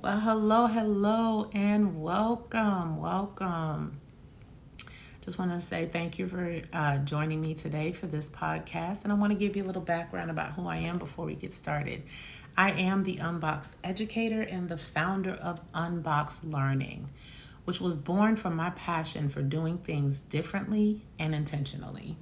Well, hello, and welcome. Just want to say thank you for joining me today for this podcast. And I want to give you a little background about who I am before we get started. I am the Unboxed Educator and the founder of Unboxed Learning, which was born from my passion for doing things differently and intentionally.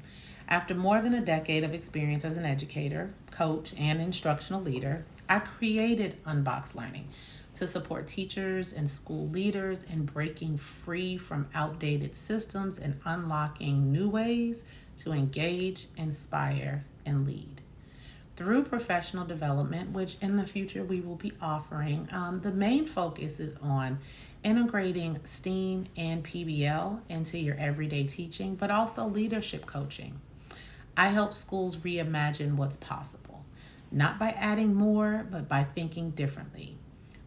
After more than a decade of experience as an educator, coach, and instructional leader, I created Unboxed Learning to support teachers and school leaders in breaking free from outdated systems and unlocking new ways to engage, inspire, and lead. Through professional development, which in the future we will be offering, the main focus is on integrating STEAM and PBL into your everyday teaching, but also leadership coaching. I help schools reimagine what's possible, not by adding more, but by thinking differently.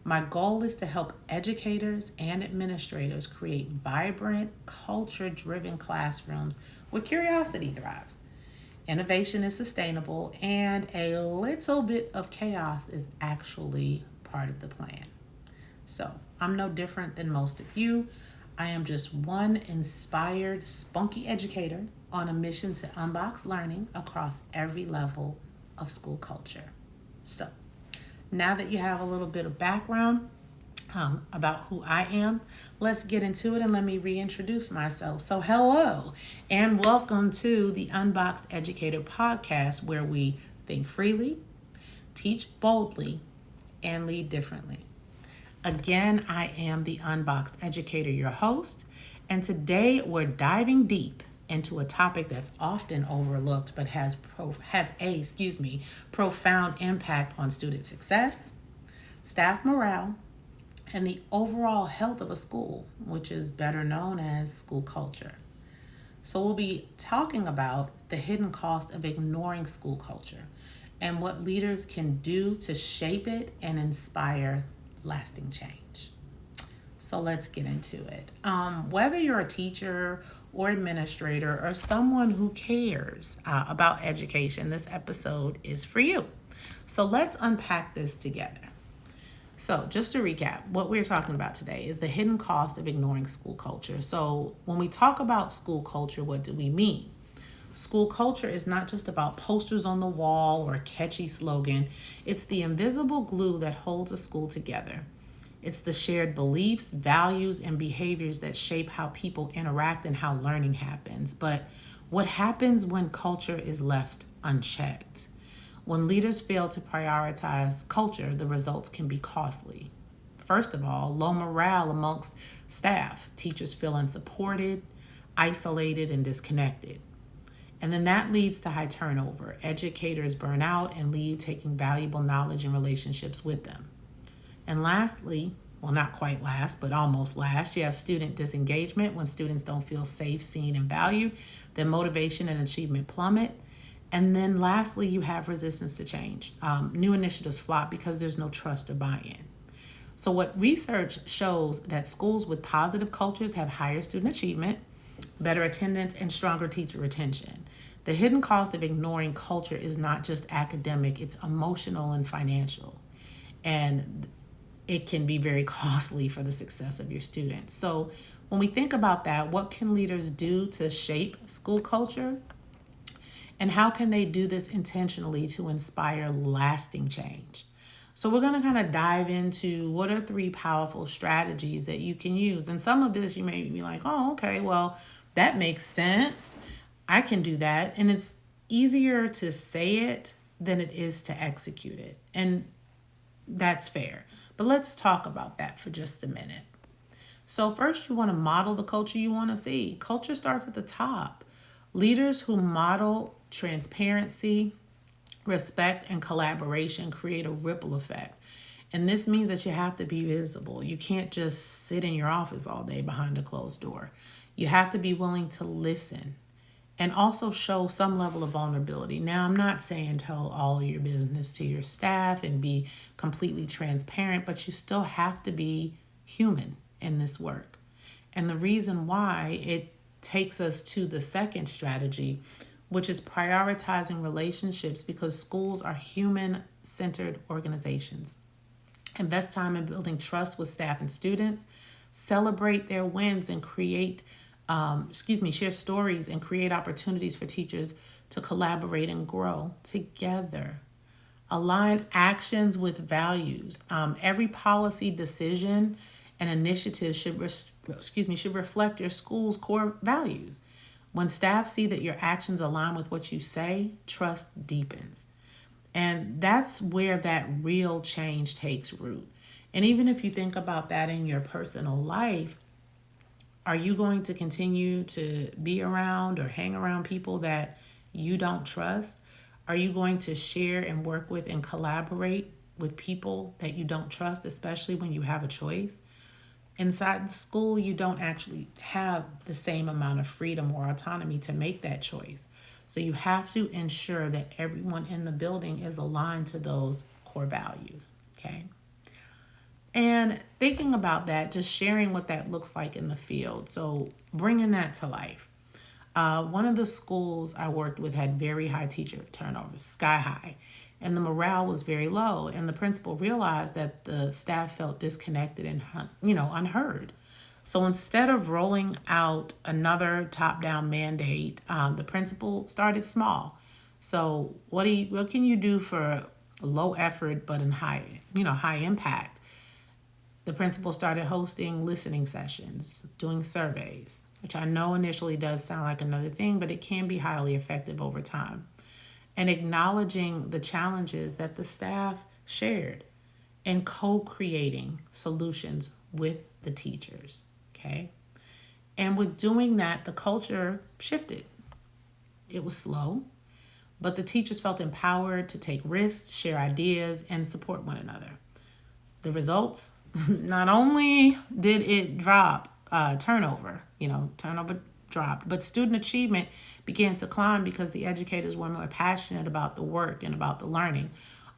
My goal is to help educators and administrators create vibrant, culture driven classrooms where curiosity thrives. Innovation is sustainable, and a little bit of chaos is actually part of the plan. So, I'm no different than most of you. I am just one inspired, spunky educator on a mission to unbox learning across every level of school culture. So, now that you have a little bit of background about who I am, let's get into it and let me reintroduce myself. So, hello and welcome to the Unboxed Educator podcast, where we think freely, teach boldly, and lead differently. Again, I am the Unboxed Educator, your host, and today we're diving deep into a topic that's often overlooked but has a profound impact on student success, staff morale, and the overall health of a school, which is better known as school culture. So we'll be talking about the hidden cost of ignoring school culture and what leaders can do to shape it and inspire lasting change. So let's get into it. Whether you're a teacher or administrator or someone who cares about education, this episode is for you. So let's unpack this together. So, just to recap, what we're talking about today is the hidden cost of ignoring school culture. So, when we talk about school culture, what do we mean? School culture is not just about posters on the wall or a catchy slogan. It's the invisible glue that holds a school together. It's the shared beliefs, values, and behaviors that shape how people interact and how learning happens. But what happens when culture is left unchecked? When leaders fail to prioritize culture, the results can be costly. First of all, low morale amongst staff. Teachers feel unsupported, isolated, and disconnected. And then that leads to high turnover. Educators burn out and leave, taking valuable knowledge and relationships with them. And lastly, well, not quite last, but almost last, you have student disengagement. When students don't feel safe, seen, and valued, then motivation and achievement plummet. And then lastly, you have resistance to change. New initiatives flop because there's no trust or buy-in. So what research shows that schools with positive cultures have higher student achievement, better attendance, and stronger teacher retention. The hidden cost of ignoring culture is not just academic, it's emotional and financial. And it can be very costly for the success of your students. So when we think about that, what can leaders do to shape school culture? And how can they do this intentionally to inspire lasting change? So we're going to kind of dive into what are 3 powerful strategies that you can use. And some of this you may be like, oh, okay, well, that makes sense. I can do that. And it's easier to say it than it is to execute it. And that's fair. But let's talk about that for just a minute. So first, you want to model the culture you want to see. Culture starts at the top. Leaders who model transparency, respect, and collaboration create a ripple effect. And this means that you have to be visible. You can't just sit in your office all day behind a closed door. You have to be willing to listen and also show some level of vulnerability. Now, I'm not saying tell all your business to your staff and be completely transparent, but you still have to be human in this work. And the reason why it takes us to the second strategy, which is prioritizing relationships, because schools are human-centered organizations. Invest time in building trust with staff and students. Celebrate their wins and share stories and create opportunities for teachers to collaborate and grow together. Align actions with values. Every policy decision and initiative should reflect your school's core values. When staff see that your actions align with what you say, trust deepens. And that's where that real change takes root. And even if you think about that in your personal life, are you going to continue to be around or hang around people that you don't trust? Are you going to share and work with and collaborate with people that you don't trust, especially when you have a choice? Inside the school, you don't actually have the same amount of freedom or autonomy to make that choice. So you have to ensure that everyone in the building is aligned to those core values, okay? And thinking about that, just sharing what that looks like in the field. So bringing that to life. One of the schools I worked with had very high teacher turnover, sky high, and the morale was very low. And the principal realized that the staff felt disconnected and unheard. So instead of rolling out another top-down mandate, the principal started small. So what can you do for low effort but in high impact? The principal started hosting listening sessions, doing surveys, which I know initially does sound like another thing, but it can be highly effective over time. And acknowledging the challenges that the staff shared and co-creating solutions with the teachers, okay? And with doing that, the culture shifted. It was slow, but the teachers felt empowered to take risks, share ideas, and support one another. The results? Not only did it drop turnover dropped, but student achievement began to climb because the educators were more passionate about the work and about the learning,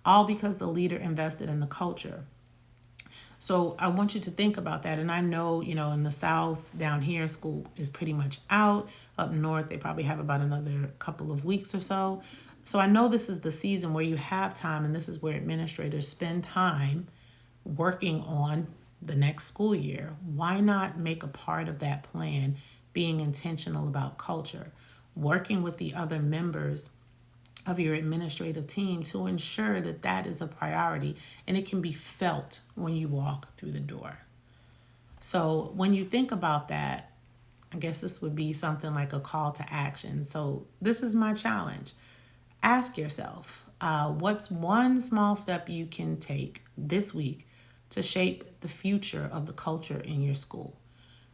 all because the leader invested in the culture. So I want you to think about that. And I know, in the South down here, school is pretty much out. Up north, they probably have about another couple of weeks or so. So I know this is the season where you have time, and this is where administrators spend time working on the next school year. Why not make a part of that plan being intentional about culture, working with the other members of your administrative team to ensure that that is a priority and it can be felt when you walk through the door. So when you think about that, I guess this would be something like a call to action. So this is my challenge. Ask yourself, what's one small step you can take this week to shape the future of the culture in your school?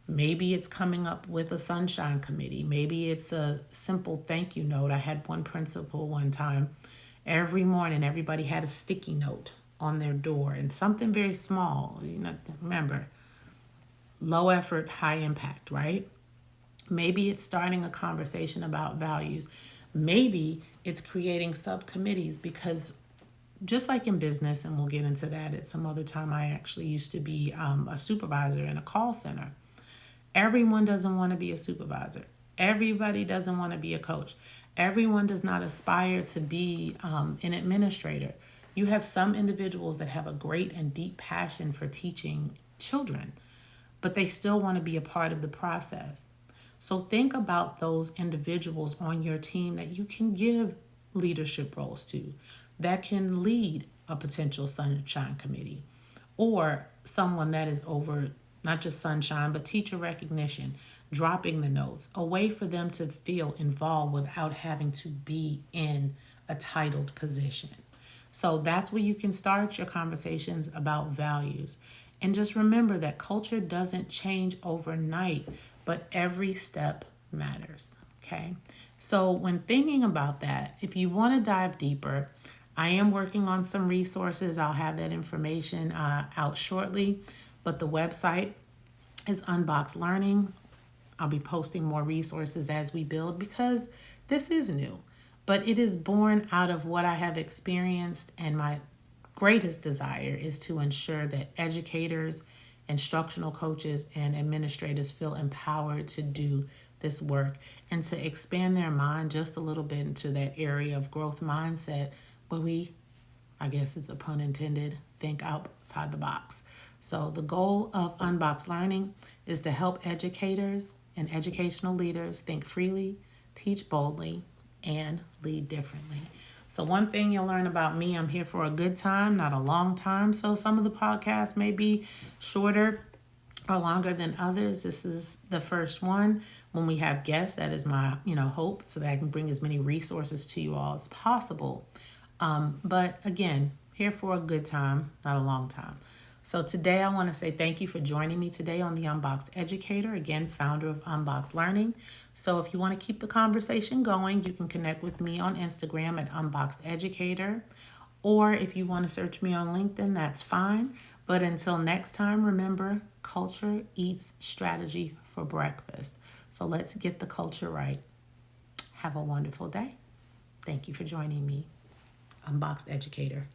Maybe it's coming up with a sunshine committee. Maybe it's a simple thank you note. I had one principal one time, every morning everybody had a sticky note on their door, and something very small. Remember, low effort, high impact, right? Maybe it's starting a conversation about values. Maybe it's creating subcommittees, because just like in business, and we'll get into that at some other time, I actually used to be a supervisor in a call center. Everyone doesn't want to be a supervisor. Everybody doesn't want to be a coach. Everyone does not aspire to be an administrator. You have some individuals that have a great and deep passion for teaching children, but they still want to be a part of the process. So think about those individuals on your team that you can give leadership roles to, that can lead a potential sunshine committee, or someone that is over not just sunshine, but teacher recognition, dropping the notes, a way for them to feel involved without having to be in a titled position. So that's where you can start your conversations about values. And just remember that culture doesn't change overnight, but every step matters, okay? So when thinking about that, if you want to dive deeper, I am working on some resources. I'll have that information out shortly. But the website is Unboxed Learning. I'll be posting more resources as we build, because this is new. But it is born out of what I have experienced, and my greatest desire is to ensure that educators, instructional coaches, and administrators feel empowered to do this work and to expand their mind just a little bit into that area of growth mindset where we, I guess it's a pun intended, think outside the box. So the goal of Unboxed Learning is to help educators and educational leaders think freely, teach boldly, and lead differently. So one thing you'll learn about me, I'm here for a good time, not a long time. So some of the podcasts may be shorter or longer than others. This is the first one. When we have guests, that is my, hope, so that I can bring as many resources to you all as possible. But again, here for a good time, not a long time. So today I want to say thank you for joining me today on the Unboxed Educator, again, founder of Unboxed Learning. So if you want to keep the conversation going, you can connect with me on Instagram at Unboxed Educator. Or if you want to search me on LinkedIn, that's fine. But until next time, remember, culture eats strategy for breakfast. So let's get the culture right. Have a wonderful day. Thank you for joining me. Unboxed Educator.